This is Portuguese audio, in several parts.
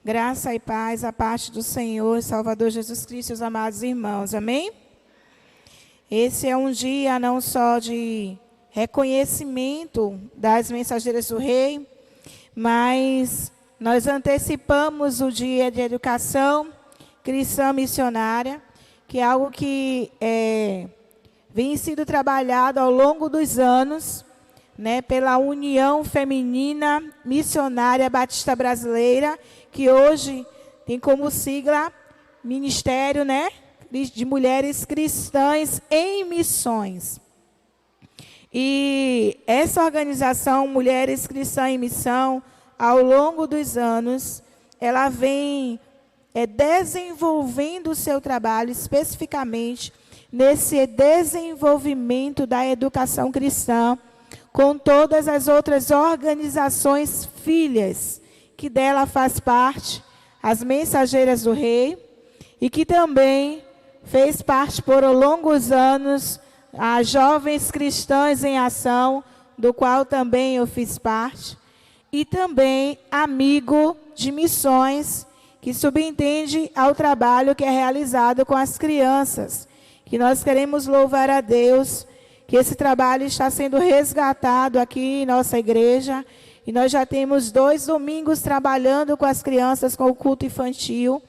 Graça e paz, a parte do Senhor, Salvador Jesus Cristo, os amados irmãos. Amém? Esse é um dia não só de reconhecimento das mensageiras do Rei, mas nós antecipamos o dia de educação cristã missionária, que é algo que vem sido trabalhado ao longo dos anos, pela União Feminina Missionária Batista Brasileira, que hoje tem como sigla Ministério, de Mulheres Cristãs em Missões. E essa organização, Mulheres Cristãs em Missão, ao longo dos anos, ela vem desenvolvendo o seu trabalho, especificamente nesse desenvolvimento da educação cristã, com todas as outras organizações filhas, que dela faz parte, as Mensageiras do Rei, e que também fez parte por longos anos, as Jovens Cristãs em Ação, do qual também eu fiz parte, e também Amigo de Missões, que subentende ao trabalho que é realizado com as crianças, que nós queremos louvar a Deus, que esse trabalho está sendo resgatado aqui em nossa igreja, e nós já temos 2 domingos trabalhando com as crianças, com o culto infantil,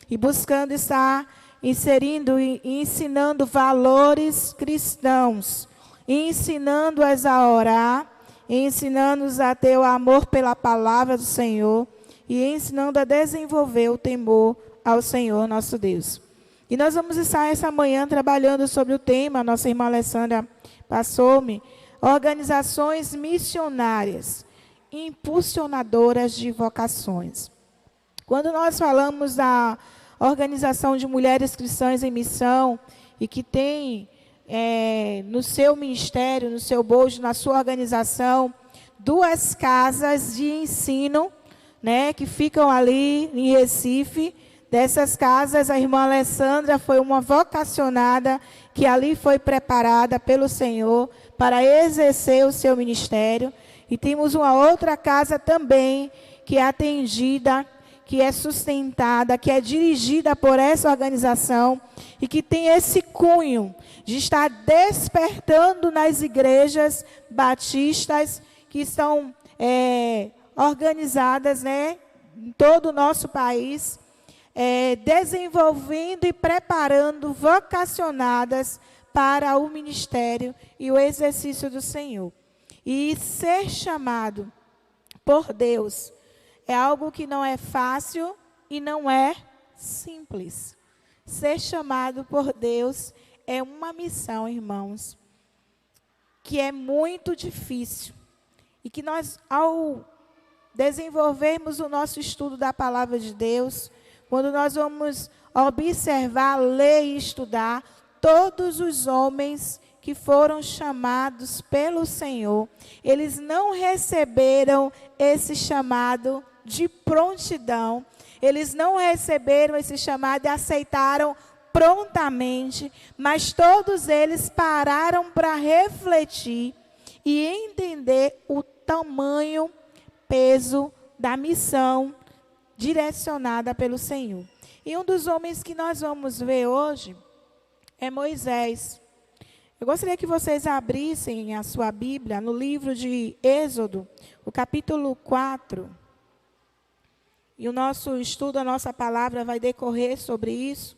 e buscando estar inserindo e ensinando valores cristãos, ensinando-as a orar, ensinando-os a ter o amor pela palavra do Senhor, e ensinando a desenvolver o temor ao Senhor nosso Deus. E nós vamos estar essa manhã trabalhando sobre o tema, a nossa irmã Alessandra passou-me, organizações missionárias, impulsionadoras de vocações. Quando nós falamos da organização de mulheres cristãs em missão, e que tem no seu ministério, no seu bojo, na sua organização, 2 casas de ensino, que ficam ali em Recife. Dessas casas, a irmã Alessandra foi uma vocacionada que ali foi preparada pelo Senhor para exercer o seu ministério. E temos uma outra casa também que é atendida, que é sustentada, que é dirigida por essa organização e que tem esse cunho de estar despertando nas igrejas batistas que estão organizadas, em todo o nosso país, desenvolvendo e preparando vocacionadas para o ministério e o exercício do Senhor. E ser chamado por Deus é algo que não é fácil e não é simples. Ser chamado por Deus é uma missão, irmãos, que é muito difícil. E que nós, ao desenvolvermos o nosso estudo da palavra de Deus, quando nós vamos observar, ler e estudar, todos os homens que foram chamados pelo Senhor, eles não receberam esse chamado de prontidão, eles não receberam esse chamado e aceitaram prontamente, mas todos eles pararam para refletir e entender o tamanho, peso da missão direcionada pelo Senhor. E um dos homens que nós vamos ver hoje é Moisés. Eu gostaria que vocês abrissem a sua Bíblia no livro de Êxodo, o capítulo 4. E o nosso estudo, a nossa palavra vai decorrer sobre isso.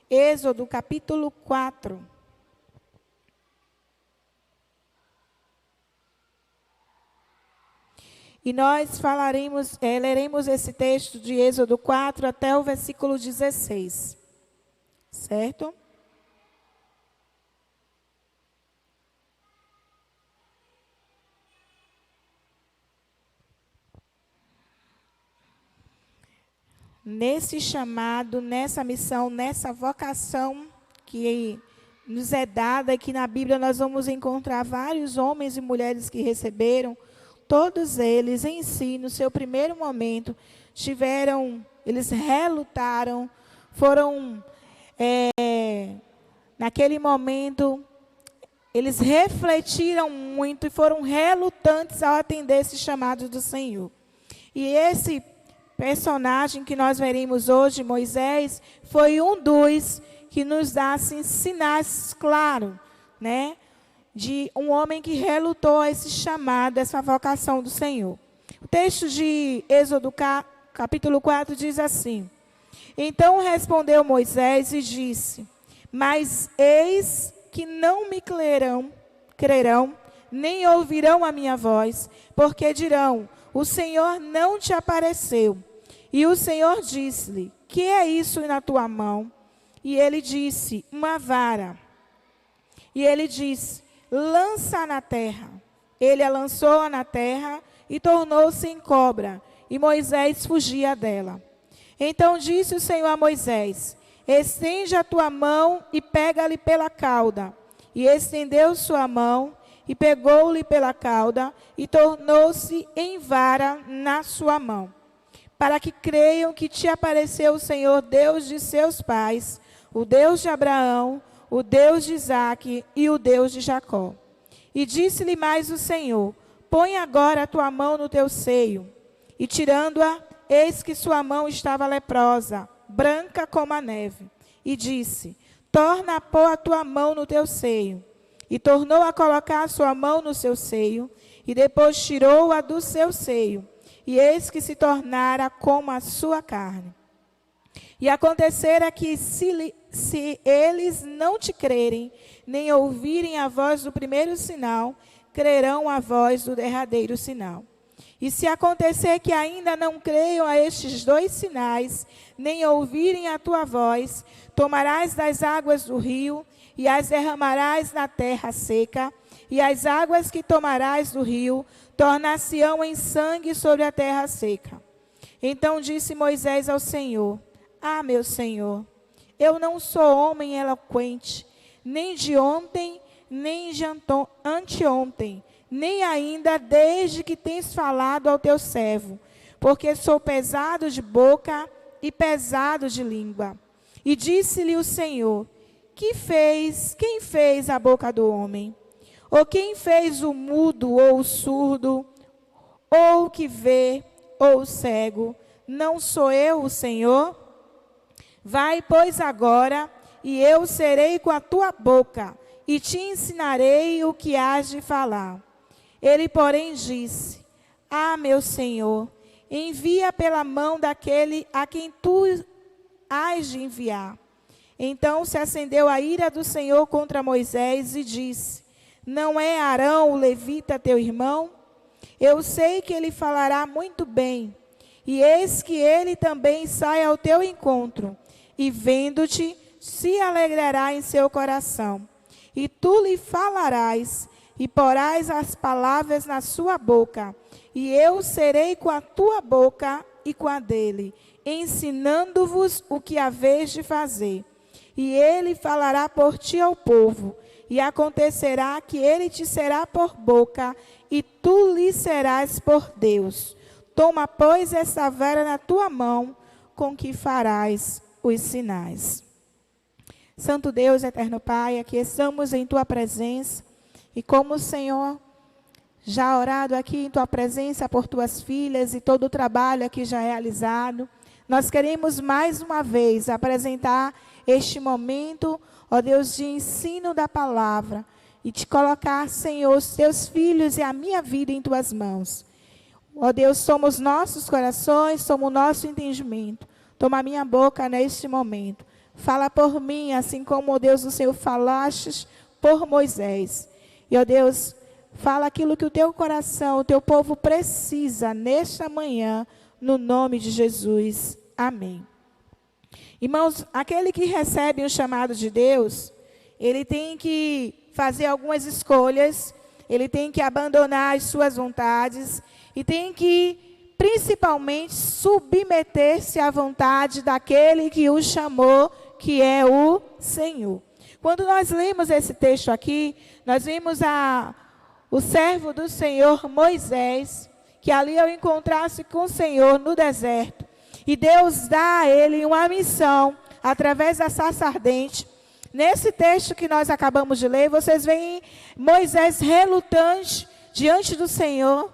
Êxodo, capítulo 4. E nós leremos esse texto de Êxodo 4 até o versículo 16. Certo? Nesse chamado, nessa missão, nessa vocação que nos é dada, que na Bíblia nós vamos encontrar vários homens e mulheres que receberam. Todos eles, em si, no seu primeiro momento, eles relutaram, naquele momento, eles refletiram muito e foram relutantes ao atender esse chamado do Senhor. E esse personagem que nós veremos hoje, Moisés, foi um dos que nos dá assim, sinais claros, né, de um homem que relutou a esse chamado, essa vocação do Senhor. O texto de Êxodo capítulo 4 diz assim: Então respondeu Moisés e disse: Mas eis que não me crerão, nem ouvirão a minha voz, porque dirão: O Senhor não te apareceu. E o Senhor disse-lhe: Que é isso na tua mão? E ele disse: Uma vara. E ele disse: Lança na terra. Ele a lançou na terra e tornou-se em cobra, e Moisés fugia dela. Então disse o Senhor a Moisés: Estende a tua mão e pega-lhe pela cauda. E estendeu sua mão e pegou-lhe pela cauda e tornou-se em vara na sua mão, para que creiam que te apareceu o Senhor, Deus de seus pais, o Deus de Abraão, o Deus de Isaque e o Deus de Jacó. E disse-lhe mais o Senhor: Põe agora a tua mão no teu seio. E tirando-a, eis que sua mão estava leprosa, branca como a neve. E disse: Torna a pôr a tua mão no teu seio. E tornou a colocar a sua mão no seu seio, e depois tirou-a do seu seio. E eis que se tornara como a sua carne. E acontecera que, se eles não te crerem, nem ouvirem a voz do primeiro sinal, crerão a voz do derradeiro sinal. E se acontecer que ainda não creiam a estes dois sinais, nem ouvirem a tua voz, tomarás das águas do rio, e as derramarás na terra seca, e as águas que tomarás do rio tornar-se-ão em sangue sobre a terra seca. Então disse Moisés ao Senhor: Ah, meu Senhor, eu não sou homem eloquente, nem de ontem, nem de anteontem, nem ainda desde que tens falado ao teu servo, porque sou pesado de boca e pesado de língua. E disse-lhe o Senhor: Quem fez a boca do homem? Ou quem fez o mudo ou o surdo, ou o que vê, ou o cego? Não sou eu o Senhor? Vai, pois, agora, e eu serei com a tua boca, e te ensinarei o que hás de falar. Ele, porém, disse: Ah, meu Senhor, envia pela mão daquele a quem tu hás de enviar. Então se acendeu a ira do Senhor contra Moisés e disse: Não é Arão, o levita, teu irmão? Eu sei que ele falará muito bem, e eis que ele também sai ao teu encontro, e vendo-te, se alegrará em seu coração. E tu lhe falarás, e porás as palavras na sua boca, e eu serei com a tua boca e com a dele, ensinando-vos o que haveis de fazer. E ele falará por ti ao povo, e acontecerá que ele te será por boca, e tu lhe serás por Deus. Toma, pois, essa vara na tua mão, com que farás os sinais. Santo Deus, eterno Pai, aqui estamos em tua presença, e como o Senhor já orado aqui em tua presença por tuas filhas e todo o trabalho aqui já realizado, nós queremos mais uma vez apresentar este momento, ó Deus, de ensino da palavra, e te colocar, Senhor, os teus filhos e a minha vida em tuas mãos. Ó Deus, somos nossos corações, somos o nosso entendimento. Toma a minha boca neste momento. Fala por mim, assim como, ó Deus, o Senhor falaste por Moisés. E, ó Deus, fala aquilo que o teu coração, o teu povo precisa nesta manhã, no nome de Jesus. Amém. Irmãos, aquele que recebe o chamado de Deus, ele tem que fazer algumas escolhas, ele tem que abandonar as suas vontades e tem que, principalmente, submeter-se à vontade daquele que o chamou, que é o Senhor. Quando nós lemos esse texto aqui, nós vimos o servo do Senhor, Moisés, que ali ao encontrar-se com o Senhor no deserto, e Deus dá a ele uma missão, através da sarça ardente. Nesse texto que nós acabamos de ler, vocês veem Moisés relutante diante do Senhor,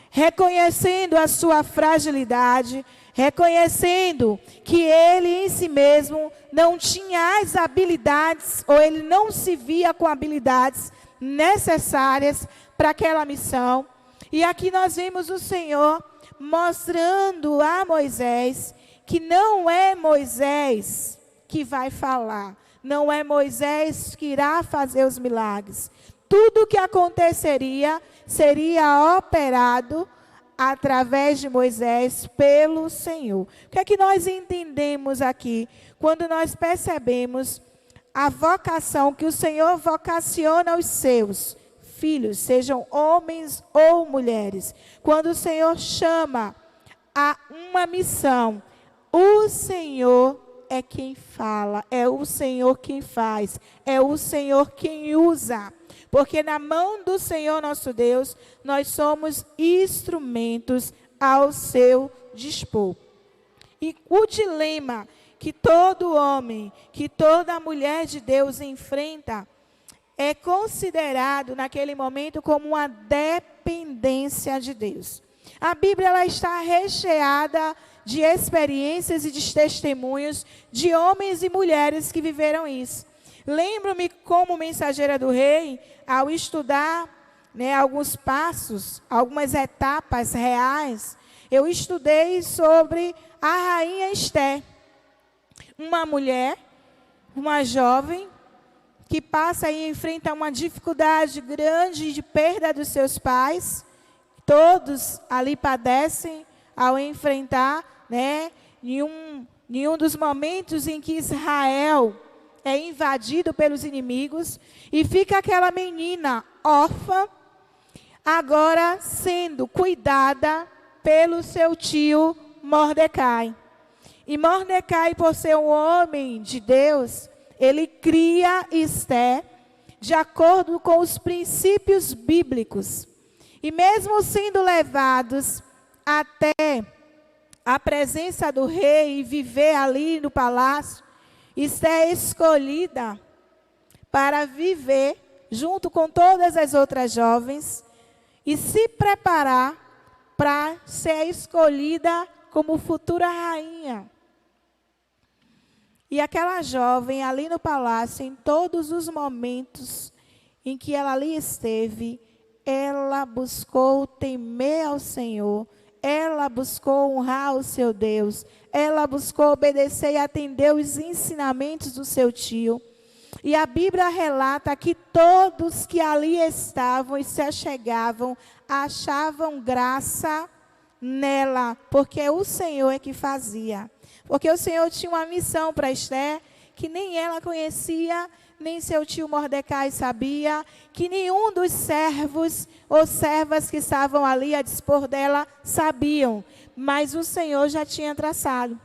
reconhecendo a sua fragilidade, reconhecendo que ele em si mesmo não tinha as habilidades, ou ele não se via com habilidades necessárias para aquela missão. E aqui nós vemos o Senhor mostrando a Moisés que não é Moisés que vai falar, não é Moisés que irá fazer os milagres. Tudo o que aconteceria seria operado através de Moisés pelo Senhor. O que é que nós entendemos aqui? Quando nós percebemos a vocação que o Senhor vocaciona os seus filhos, sejam homens ou mulheres. Quando o Senhor chama a uma missão, o Senhor é quem fala, é o Senhor quem faz, é o Senhor quem usa. Porque na mão do Senhor nosso Deus, nós somos instrumentos ao seu dispor. E o dilema que todo homem, que toda mulher de Deus enfrenta, é considerado naquele momento como uma dependência de Deus. A Bíblia ela está recheada de experiências e de testemunhos de homens e mulheres que viveram isso. Lembro-me como mensageira do rei, ao estudar alguns passos, algumas etapas reais, eu estudei sobre a rainha Esté. Uma mulher, uma jovem, que passa e enfrenta uma dificuldade grande de perda dos seus pais. Todos ali padecem ao enfrentar, em um dos momentos em que Israel é invadido pelos inimigos, e fica aquela menina órfã, agora sendo cuidada pelo seu tio Mordecai. E Mordecai, por ser um homem de Deus, ele cria Esté de acordo com os princípios bíblicos. E mesmo sendo levados até a presença do rei e viver ali no palácio, Esté é escolhida para viver junto com todas as outras jovens e se preparar para ser escolhida como futura rainha. E aquela jovem ali no palácio, em todos os momentos em que ela ali esteve, ela buscou temer ao Senhor, ela buscou honrar o seu Deus, ela buscou obedecer e atender os ensinamentos do seu tio. E a Bíblia relata que todos que ali estavam e se achegavam, achavam graça nela, porque o Senhor é que fazia. Porque o Senhor tinha uma missão para Esté, que nem ela conhecia, nem seu tio Mordecai sabia, que nenhum dos servos ou servas que estavam ali a dispor dela sabiam, mas o Senhor já tinha traçado.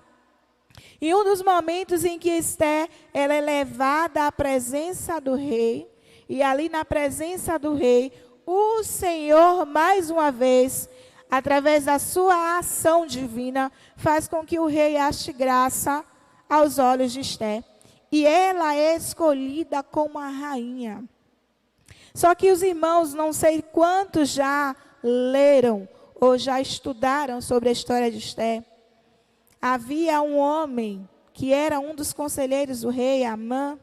E um dos momentos em que Esté ela é levada à presença do rei, e ali na presença do rei, o Senhor, mais uma vez, através da sua ação divina, faz com que o rei ache graça aos olhos de Esté. E ela é escolhida como a rainha. Só que os irmãos, não sei quantos já leram ou já estudaram sobre a história de Esté. Havia um homem que era um dos conselheiros do rei, Amã,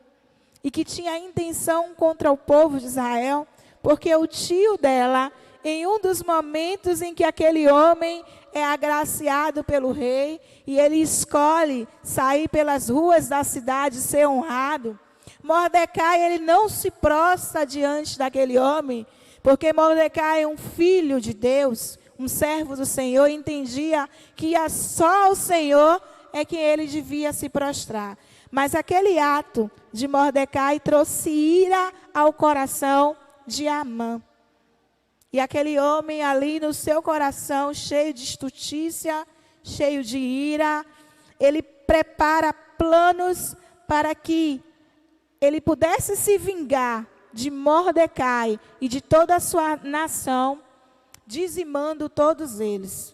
e que tinha intenção contra o povo de Israel, porque o tio dela, em um dos momentos em que aquele homem é agraciado pelo rei, e ele escolhe sair pelas ruas da cidade, ser honrado, Mordecai, ele não se prostra diante daquele homem, porque Mordecai é um filho de Deus, um servo do Senhor, entendia que só o Senhor é quem ele devia se prostrar. Mas aquele ato de Mordecai trouxe ira ao coração de Amã. E aquele homem ali no seu coração, cheio de estutícia, cheio de ira, ele prepara planos para que ele pudesse se vingar de Mordecai e de toda a sua nação, dizimando todos eles.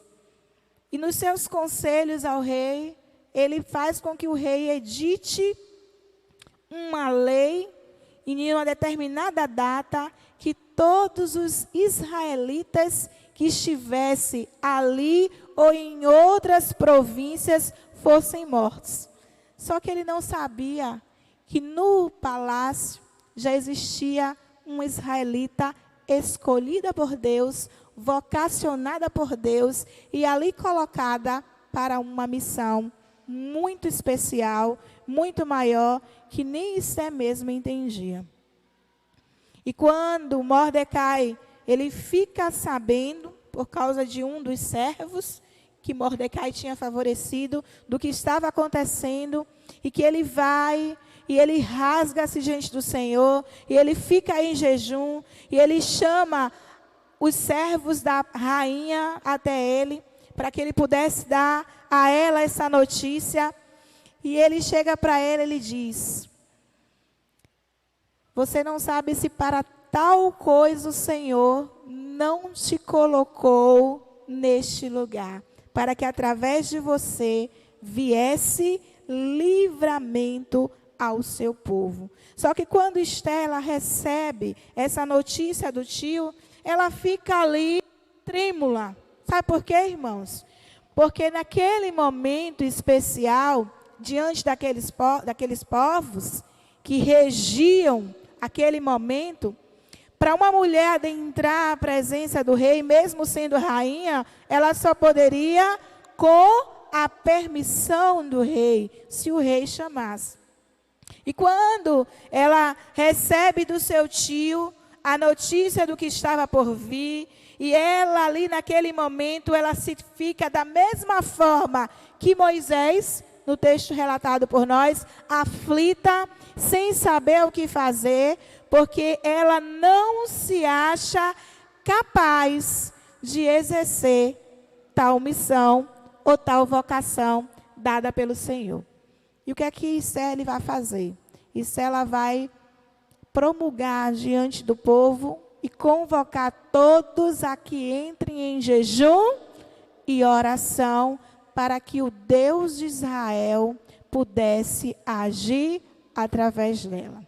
E nos seus conselhos ao rei, ele faz com que o rei edite uma lei, e em uma determinada data, que todos os israelitas que estivessem ali ou em outras províncias fossem mortos. Só que ele não sabia que no palácio já existia uma israelita escolhida por Deus, vocacionada por Deus e ali colocada para uma missão muito especial, muito maior, que nem Esther mesmo entendia. E quando Mordecai, ele fica sabendo, por causa de um dos servos, que Mordecai tinha favorecido, do que estava acontecendo, e que ele vai, e ele rasga-se diante do Senhor, e ele fica em jejum, e ele chama os servos da rainha até ele, para que ele pudesse dar a ela essa notícia. E ele chega para ela e ele diz: você não sabe se para tal coisa o Senhor não te colocou neste lugar, para que através de você viesse livramento ao seu povo. Só que quando Esther ela recebe essa notícia do tio, ela fica ali trêmula. Sabe por quê, irmãos? Porque naquele momento especial, diante daqueles povos que regiam aquele momento, para uma mulher adentrar à presença do rei, mesmo sendo rainha, ela só poderia com a permissão do rei, se o rei chamasse. E quando ela recebe do seu tio a notícia do que estava por vir, e ela ali naquele momento, ela se fica da mesma forma que Moisés, no texto relatado por nós, aflita, sem saber o que fazer, porque ela não se acha capaz de exercer tal missão ou tal vocação dada pelo Senhor. E o que é que Esther vai fazer? Esther ela vai promulgar diante do povo e convocar todos a que entrem em jejum e oração para que o Deus de Israel pudesse agir através dela.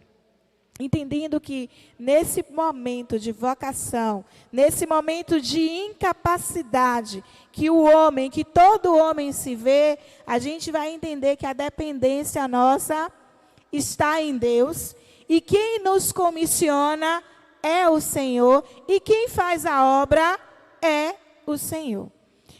Entendendo que nesse momento de vocação, nesse momento de incapacidade, que todo homem se vê, a gente vai entender que a dependência nossa está em Deus, e quem nos comissiona é o Senhor, e quem faz a obra é o Senhor.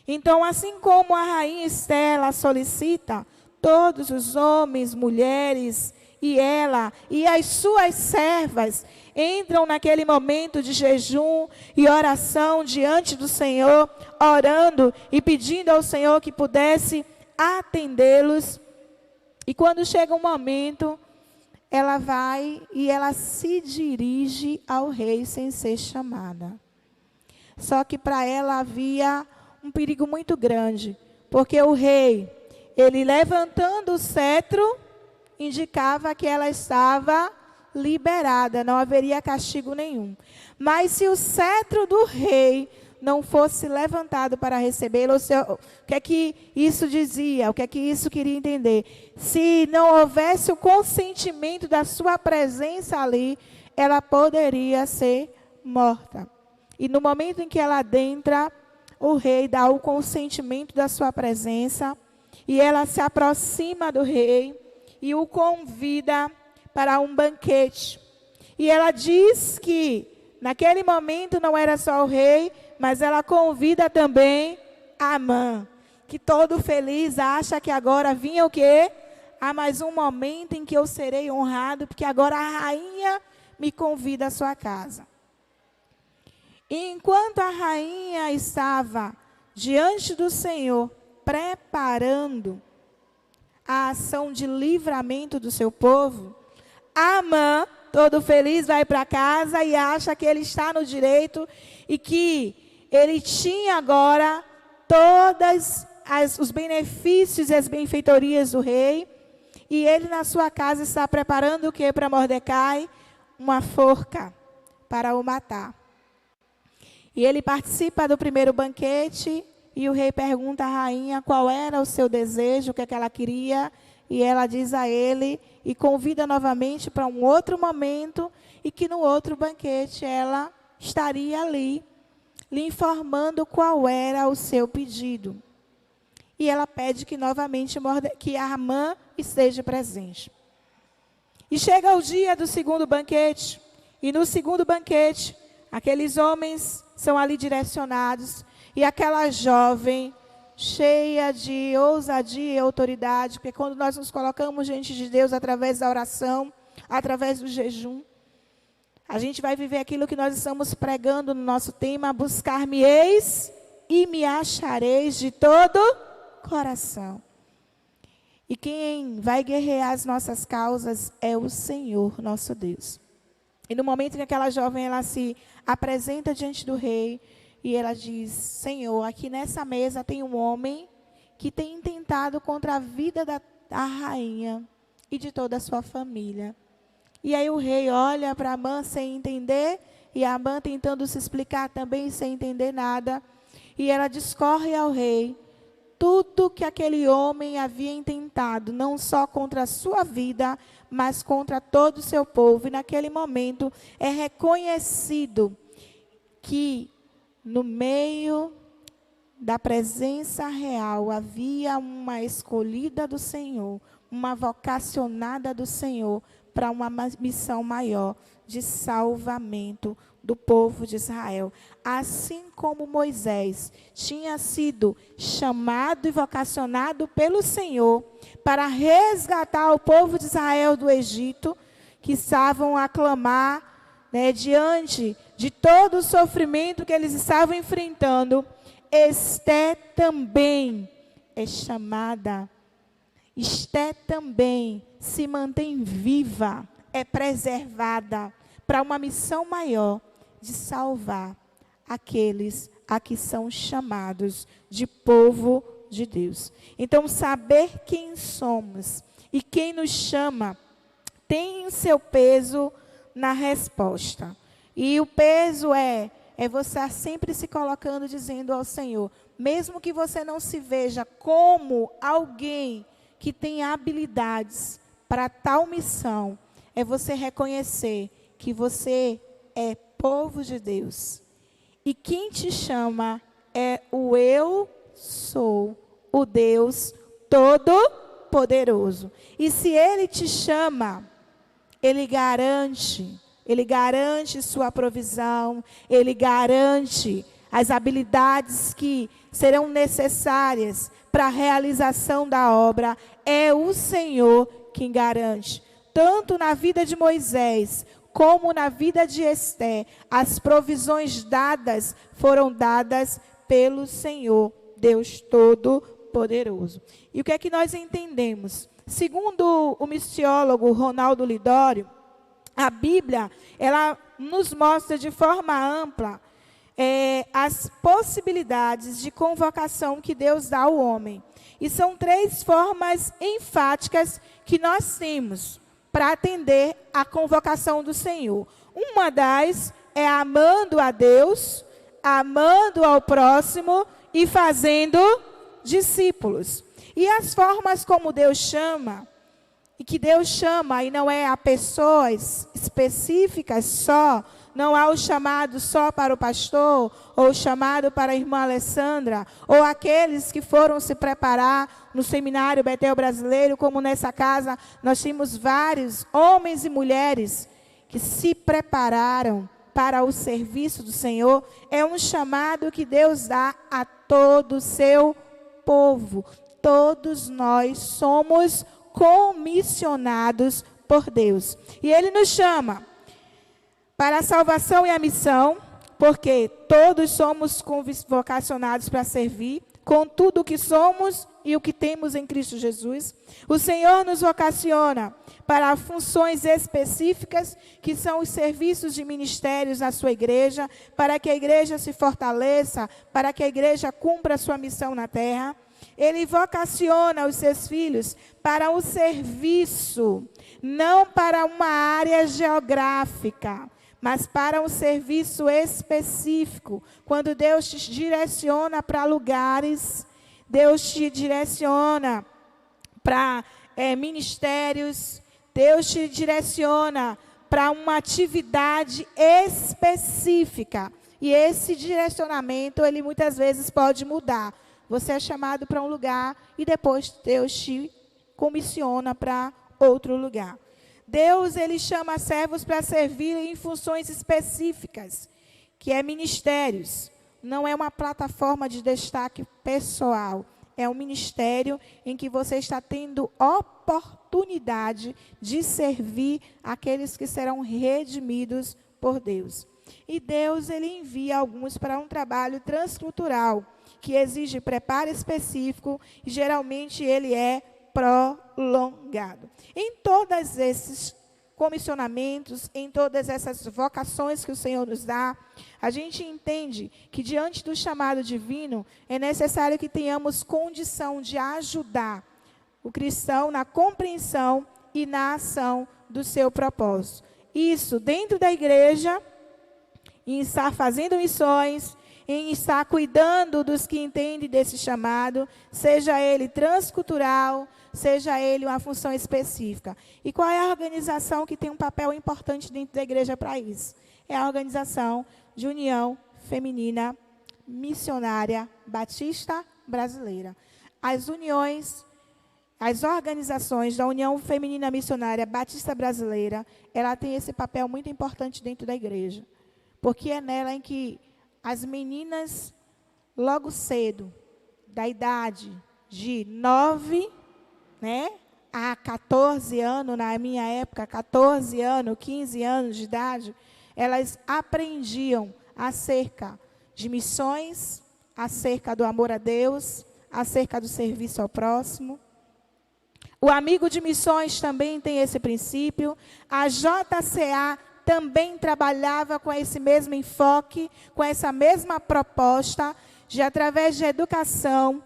Então, assim como a rainha Esther, ela solicita todos os homens, mulheres, e ela e as suas servas entram naquele momento de jejum e oração diante do Senhor, orando e pedindo ao Senhor que pudesse atendê-los. E quando chega um momento, ela vai e ela se dirige ao rei sem ser chamada. Só que para ela havia um perigo muito grande, porque o rei, ele levantando o cetro, indicava que ela estava liberada, não haveria castigo nenhum. Mas se o cetro do rei não fosse levantado para recebê-lo, o que é que isso dizia? O que é que isso queria entender? Se não houvesse o consentimento da sua presença ali, ela poderia ser morta. E no momento em que ela adentra, o rei dá o consentimento da sua presença, e ela se aproxima do rei e o convida para um banquete. E ela diz que naquele momento não era só o rei, mas ela convida também Amã, que todo feliz acha que agora vinha o quê? Há mais um momento em que eu serei honrado, porque agora a rainha me convida à sua casa. E enquanto a rainha estava diante do Senhor, preparando a ação de livramento do seu povo, Amã, todo feliz, vai para casa e acha que ele está no direito e que ele tinha agora todos os benefícios e as benfeitorias do rei. E ele na sua casa está preparando o que para Mordecai? Uma forca para o matar. E ele participa do primeiro banquete e o rei pergunta à rainha qual era o seu desejo, o que é que ela queria. E ela diz a ele e convida novamente para um outro momento e que no outro banquete ela estaria ali, lhe informando qual era o seu pedido. E ela pede que novamente que Amã esteja presente. E chega o dia do segundo banquete. E no segundo banquete, aqueles homens são ali direcionados. E aquela jovem, cheia de ousadia e autoridade, porque quando nós nos colocamos diante de Deus através da oração, através do jejum, a gente vai viver aquilo que nós estamos pregando no nosso tema: buscar-me-eis e me achareis de todo coração. E quem vai guerrear as nossas causas é o Senhor, nosso Deus. E no momento que aquela jovem ela se apresenta diante do rei, e ela diz: Senhor, aqui nessa mesa tem um homem que tem intentado contra a vida da rainha e de toda a sua família. E aí o rei olha para Amã sem entender, e Amã tentando se explicar também sem entender nada. E ela discorre ao rei tudo que aquele homem havia intentado, não só contra a sua vida, mas contra todo o seu povo. E naquele momento é reconhecido que no meio da presença real havia uma escolhida do Senhor, uma vocacionada do Senhor para uma missão maior de salvamento do povo de Israel. Assim como Moisés tinha sido chamado e vocacionado pelo Senhor para resgatar o povo de Israel do Egito, que estavam a clamar, diante de todo o sofrimento que eles estavam enfrentando, Esté também é chamada. Esté também se mantém viva, é preservada para uma missão maior de salvar aqueles a que são chamados de povo de Deus. Então, saber quem somos e quem nos chama tem seu peso na resposta. E o peso é você sempre se colocando, dizendo ao Senhor, mesmo que você não se veja como alguém que tem habilidades para tal missão, é você reconhecer que você é povo de Deus. E quem te chama é o Eu Sou, o Deus Todo-Poderoso. E se Ele te chama, Ele garante sua provisão, Ele garante as habilidades que serão necessárias para a realização da obra. É o Senhor quem garante. Tanto na vida de Moisés, como na vida de Esté, as provisões dadas foram dadas pelo Senhor, Deus Todo-Poderoso. E o que é que nós entendemos? Segundo o missiólogo Ronaldo Lidório, a Bíblia, ela nos mostra de forma ampla as possibilidades de convocação que Deus dá ao homem. E são 3 formas enfáticas que nós temos para atender à convocação do Senhor. Uma das é amando a Deus, amando ao próximo e fazendo discípulos. E as formas como Deus chama, e que Deus chama, e não é a pessoas específicas só, não há o chamado só para o pastor, ou o chamado para a irmã Alessandra, ou aqueles que foram se preparar no seminário Betel Brasileiro, como nessa casa, nós temos vários homens e mulheres que se prepararam para o serviço do Senhor. É um chamado que Deus dá a todo o seu povo. Todos nós somos comissionados por Deus. E Ele nos chama para a salvação e a missão, porque todos somos vocacionados para servir, com tudo o que somos e o que temos em Cristo Jesus. O Senhor nos vocaciona para funções específicas, que são os serviços de ministérios na sua igreja, para que a igreja se fortaleça, para que a igreja cumpra a sua missão na terra. Ele vocaciona os seus filhos para o serviço, não para uma área geográfica, mas para um serviço específico. Quando Deus te direciona para lugares, Deus te direciona para ministérios, Deus te direciona para uma atividade específica. E esse direcionamento, ele muitas vezes pode mudar. Você é chamado para um lugar e depois Deus te comissiona para outro lugar. Deus, ele chama servos para servir em funções específicas, que é ministérios. Não é uma plataforma de destaque pessoal. É um ministério em que você está tendo oportunidade de servir aqueles que serão redimidos por Deus. E Deus, ele envia alguns para um trabalho transcultural, que exige preparo específico e geralmente ele é prolongado. Em todos esses comissionamentos, em todas essas vocações que o Senhor nos dá, a gente entende que diante do chamado divino, é necessário que tenhamos condição de ajudar o cristão na compreensão e na ação do seu propósito. Isso dentro da igreja, em estar fazendo missões, em estar cuidando dos que entendem desse chamado, seja ele transcultural, seja ele uma função específica. E qual é a organização que tem um papel importante dentro da igreja para isso? É a organização de União Feminina Missionária Batista Brasileira. As uniões, as organizações da União Feminina Missionária Batista Brasileira, ela tem esse papel muito importante dentro da igreja. Porque é nela em que as meninas, logo cedo, da idade de 9, a 14 anos, na minha época, 14 anos, 15 anos de idade, elas aprendiam acerca de missões, acerca do amor a Deus, acerca do serviço ao próximo. O Amigo de Missões também tem esse princípio. A JCA também trabalhava com esse mesmo enfoque, com essa mesma proposta, de através de educação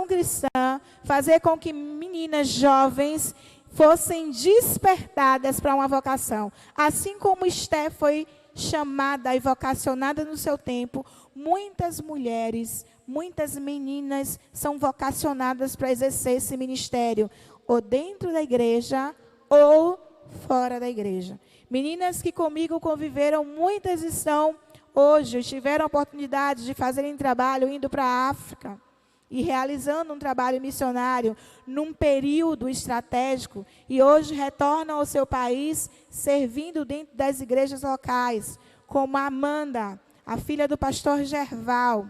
cristã, fazer com que meninas jovens fossem despertadas para uma vocação. Assim como Esté foi chamada e vocacionada no seu tempo, muitas mulheres, muitas meninas são vocacionadas para exercer esse ministério, ou dentro da igreja, ou fora da igreja. Meninas que comigo conviveram, muitas estão hoje, tiveram a oportunidade de fazerem trabalho indo para a África e realizando um trabalho missionário num período estratégico e hoje retornam ao seu país servindo dentro das igrejas locais, como a Amanda, a filha do pastor Gerval,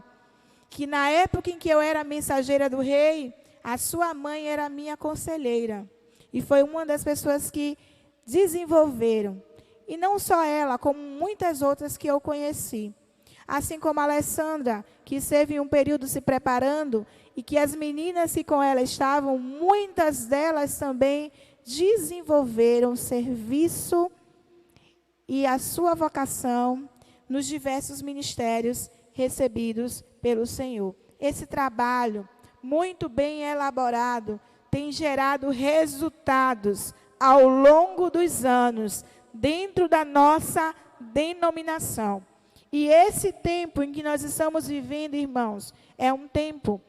que na época em que eu era mensageira do rei, a sua mãe era minha conselheira e foi uma das pessoas que desenvolveram. E não só ela, como muitas outras que eu conheci. Assim como a Alessandra, que esteve em um período se preparando, e que as meninas que com ela estavam, muitas delas também desenvolveram serviço e a sua vocação nos diversos ministérios recebidos pelo Senhor. Esse trabalho, muito bem elaborado, tem gerado resultados ao longo dos anos, dentro da nossa denominação. E esse tempo em que nós estamos vivendo, irmãos, é um tempo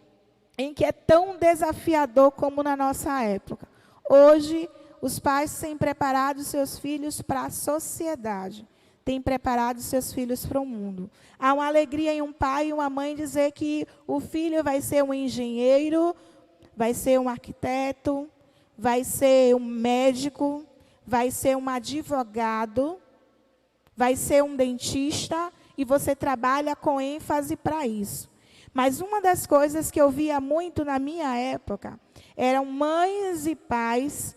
em que é tão desafiador como na nossa época. Hoje, os pais têm preparado seus filhos para a sociedade, têm preparado seus filhos para o mundo. Há uma alegria em um pai e uma mãe dizer que o filho vai ser um engenheiro, vai ser um arquiteto, vai ser um médico, vai ser um advogado, vai ser um dentista, e você trabalha com ênfase para isso. Mas uma das coisas que eu via muito na minha época, eram mães e pais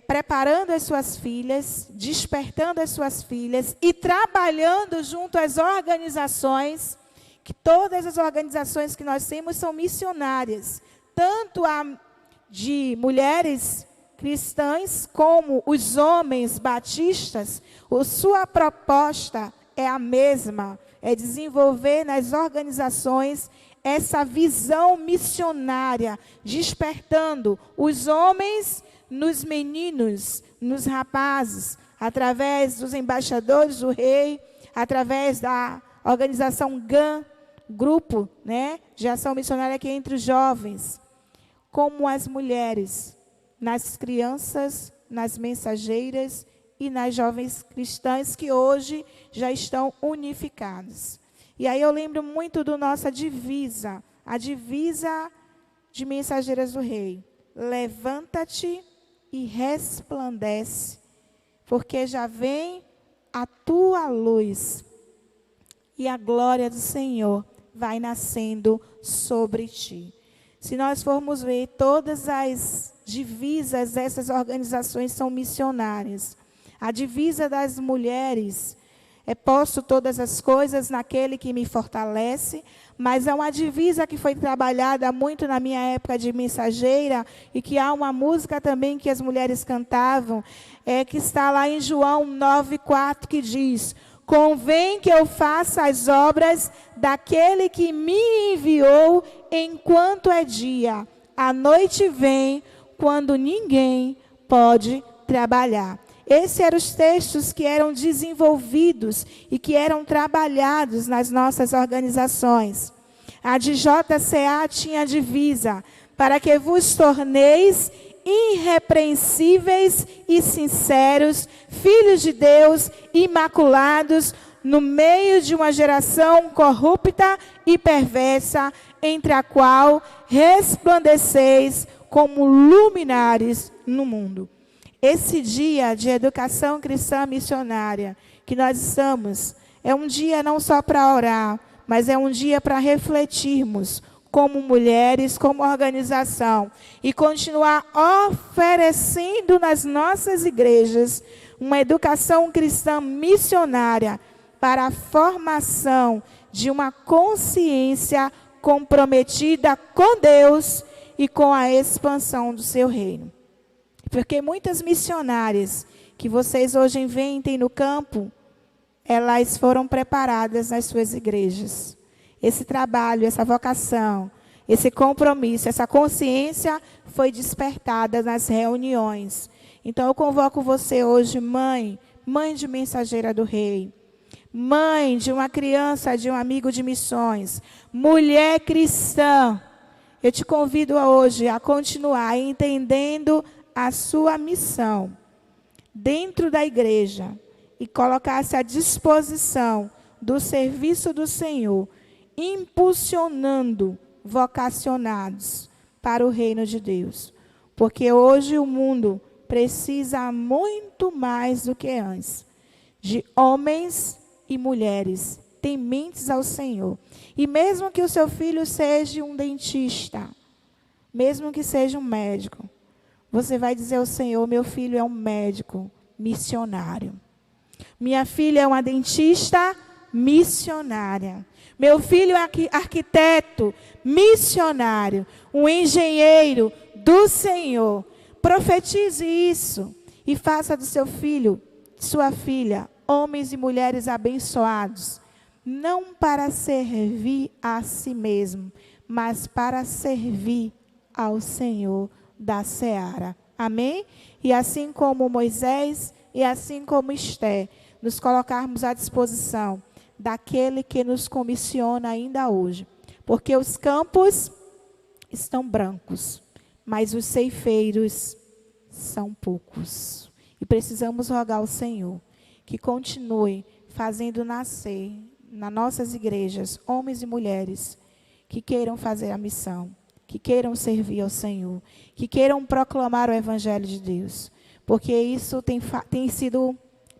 preparando as suas filhas, despertando as suas filhas, e trabalhando junto às organizações, que todas as organizações que nós temos são missionárias, tanto a de mulheres cristãs, como os homens batistas. A sua proposta é a mesma, é desenvolver nas organizações essa visão missionária, despertando os homens nos meninos, nos rapazes, através dos embaixadores do rei, através da organização GAM, grupo, de ação missionária aqui entre os jovens, como as mulheres, nas crianças, nas mensageiras e nas jovens cristãs que hoje já estão unificadas. E aí eu lembro muito da nossa divisa, a divisa de mensageiras do rei: levanta-te e resplandece, porque já vem a tua luz, e a glória do Senhor vai nascendo sobre ti. Se nós formos ver, todas as divisas dessas organizações são missionárias. A divisa das mulheres é: posso todas as coisas naquele que me fortalece. Mas é uma divisa que foi trabalhada muito na minha época de mensageira, e que há uma música também que as mulheres cantavam, que está lá em João 9,4, que diz: convém que eu faça as obras daquele que me enviou enquanto é dia. A noite vem, quando ninguém pode trabalhar. Esses eram os textos que eram desenvolvidos e que eram trabalhados nas nossas organizações. A de JCA tinha a divisa: para que vos torneis irrepreensíveis e sinceros, filhos de Deus, imaculados, no meio de uma geração corrupta e perversa, entre a qual resplandeceis como luminares no mundo. Esse dia de educação cristã missionária que nós estamos, é um dia não só para orar, mas é um dia para refletirmos como mulheres, como organização, e continuar oferecendo nas nossas igrejas uma educação cristã missionária para a formação de uma consciência comprometida com Deus e com a expansão do seu reino. Porque muitas missionárias que vocês hoje veem no campo, elas foram preparadas nas suas igrejas. Esse trabalho, essa vocação, esse compromisso, essa consciência foi despertada nas reuniões. Então eu convoco você hoje, mãe de mensageira do rei, mãe de uma criança, de um amigo de missões, mulher cristã, eu te convido hoje a continuar entendendo a sua missão dentro da igreja e colocar-se à disposição do serviço do Senhor, impulsionando vocacionados para o reino de Deus. Porque hoje o mundo precisa muito mais do que antes de homens e mulheres tementes ao Senhor. E mesmo que o seu filho seja um dentista, mesmo que seja um médico, você vai dizer ao Senhor: meu filho é um médico missionário. Minha filha é uma dentista missionária. Meu filho é arquiteto missionário. Um engenheiro do Senhor. Profetize isso e faça do seu filho, sua filha, homens e mulheres abençoados. Não para servir a si mesmo, mas para servir ao Senhor da seara. Amém? E assim como Moisés e assim como Esther, nos colocarmos à disposição daquele que nos comissiona ainda hoje. Porque os campos estão brancos, mas os ceifeiros são poucos. E precisamos rogar ao Senhor que continue fazendo nascer nas nossas igrejas homens e mulheres que queiram fazer a missão, que queiram servir ao Senhor, que queiram proclamar o Evangelho de Deus. Porque isso tem sido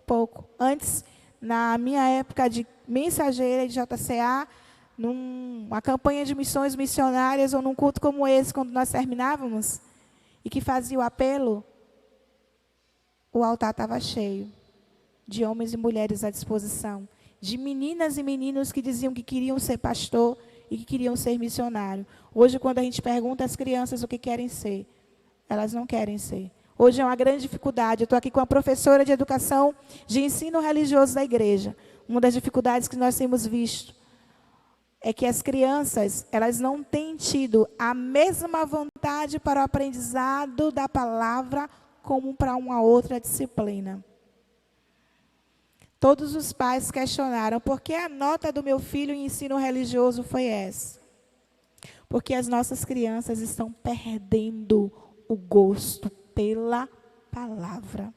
pouco. Antes, na minha época de mensageira de JCA, numa campanha de missões missionárias ou num culto como esse, quando nós terminávamos, e que fazia o apelo, o altar estava cheio de homens e mulheres à disposição, de meninas e meninos que diziam que queriam ser pastor e que queriam ser missionário. Hoje, quando a gente pergunta às crianças o que querem ser, elas não querem ser. Hoje é uma grande dificuldade. Eu estou aqui com a professora de educação de ensino religioso da igreja. Uma das dificuldades que nós temos visto é que as crianças, elas não têm tido a mesma vontade para o aprendizado da palavra como para uma outra disciplina. Todos os pais questionaram: por que a nota do meu filho em ensino religioso foi essa? Porque as nossas crianças estão perdendo o gosto pela palavra.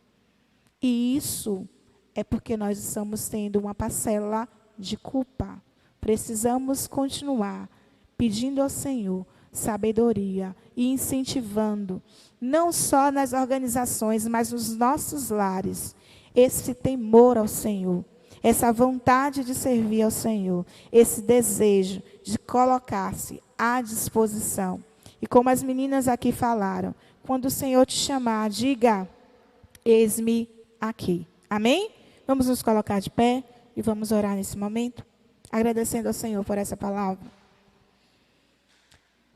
E isso é porque nós estamos tendo uma parcela de culpa. Precisamos continuar pedindo ao Senhor sabedoria e incentivando, não só nas organizações, mas nos nossos lares, esse temor ao Senhor, essa vontade de servir ao Senhor, esse desejo de colocar-se à disposição. E como as meninas aqui falaram, quando o Senhor te chamar, diga: eis-me aqui. Amém? Vamos nos colocar de pé e vamos orar nesse momento, agradecendo ao Senhor por essa palavra.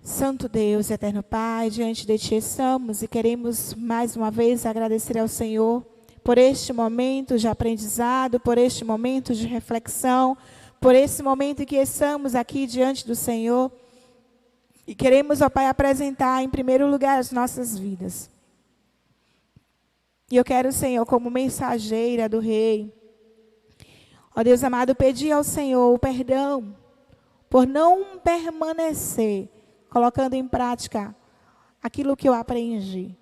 Santo Deus, eterno Pai, diante de Ti estamos e queremos mais uma vez agradecer ao Senhor por este momento de aprendizado, por este momento de reflexão, por esse momento em que estamos aqui diante do Senhor. E queremos, ó Pai, apresentar em primeiro lugar as nossas vidas. E eu quero, Senhor, como mensageira do Rei, ó Deus amado, pedir ao Senhor o perdão por não permanecer colocando em prática aquilo que eu aprendi.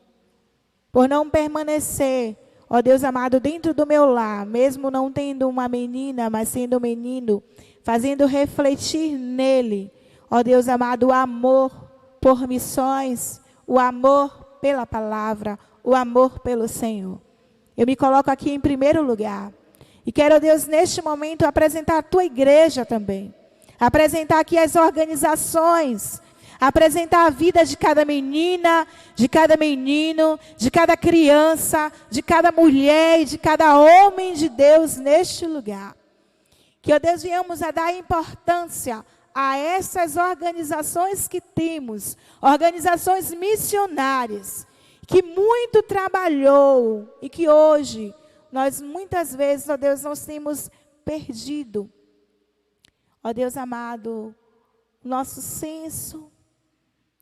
Por não permanecer, ó Deus amado, dentro do meu lar, mesmo não tendo uma menina, mas sendo um menino, fazendo refletir nele, ó Deus amado, o amor por missões, o amor pela palavra, o amor pelo Senhor. Eu me coloco aqui em primeiro lugar. E quero, ó Deus, neste momento, apresentar a Tua igreja também. Apresentar aqui as organizações, apresentar a vida de cada menina, de cada menino, de cada criança, de cada mulher e de cada homem de Deus neste lugar. Que, ó Deus, venhamos a dar importância a essas organizações que temos, organizações missionárias, que muito trabalhou e que hoje nós muitas vezes, ó Deus, nós temos perdido, ó Deus amado, o nosso senso.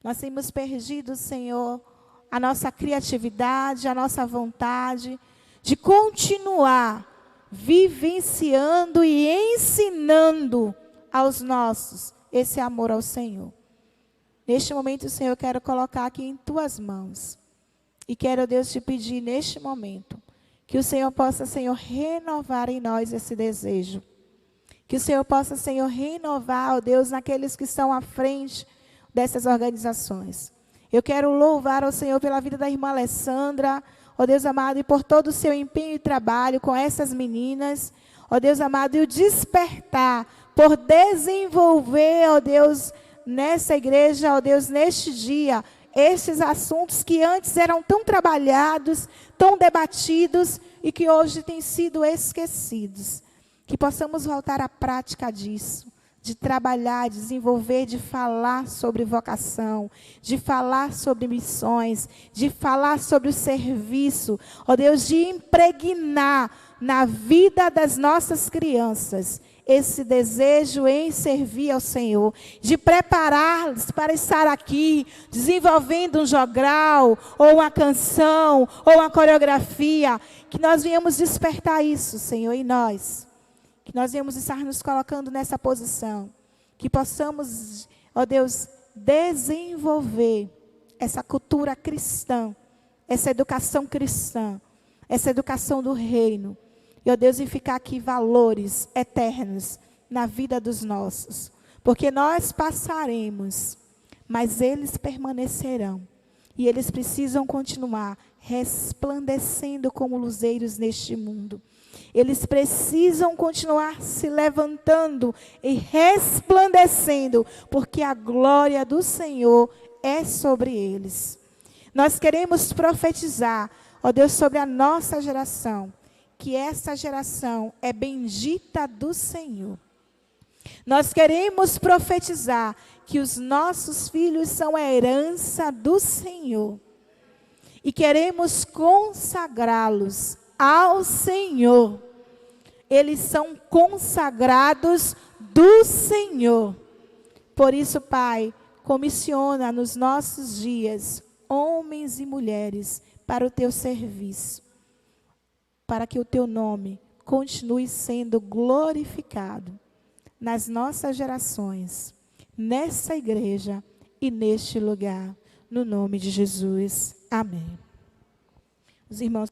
Nós temos perdido, Senhor, a nossa criatividade, a nossa vontade de continuar vivenciando e ensinando aos nossos esse amor ao Senhor. Neste momento, Senhor, eu quero colocar aqui em Tuas mãos. E quero, Deus, te pedir neste momento que o Senhor possa, Senhor, renovar em nós esse desejo. Que o Senhor possa, Senhor, renovar, ó Deus, naqueles que estão à frente dessas organizações. Eu quero louvar ao Senhor pela vida da irmã Alessandra, ó Deus amado, e por todo o seu empenho e trabalho com essas meninas, ó Deus amado, e o despertar por desenvolver, ó Deus, nessa igreja, ó Deus, neste dia, esses assuntos que antes eram tão trabalhados, tão debatidos e que hoje têm sido esquecidos. Que possamos voltar à prática disso, de trabalhar, desenvolver, de falar sobre vocação, de falar sobre missões, de falar sobre o serviço, ó Deus, de impregnar na vida das nossas crianças esse desejo em servir ao Senhor, de prepará-los para estar aqui, desenvolvendo um jogral, ou uma canção, ou uma coreografia, que nós venhamos despertar isso, Senhor, em nós. Que nós venhamos estar nos colocando nessa posição. Que possamos, ó Deus, desenvolver essa cultura cristã, essa educação cristã, essa educação do reino. E, ó Deus, e ficar aqui valores eternos na vida dos nossos. Porque nós passaremos, mas eles permanecerão. E eles precisam continuar resplandecendo como luzeiros neste mundo. Eles precisam continuar se levantando e resplandecendo, porque a glória do Senhor é sobre eles. Nós queremos profetizar, ó Deus, sobre a nossa geração, que essa geração é bendita do Senhor. Nós queremos profetizar que os nossos filhos são a herança do Senhor. E queremos consagrá-los ao Senhor. Eles são consagrados do Senhor. Por isso, Pai, comissiona nos nossos dias homens e mulheres para o Teu serviço, para que o Teu nome continue sendo glorificado nas nossas gerações, nessa igreja e neste lugar, no nome de Jesus. Amém. Os irmãos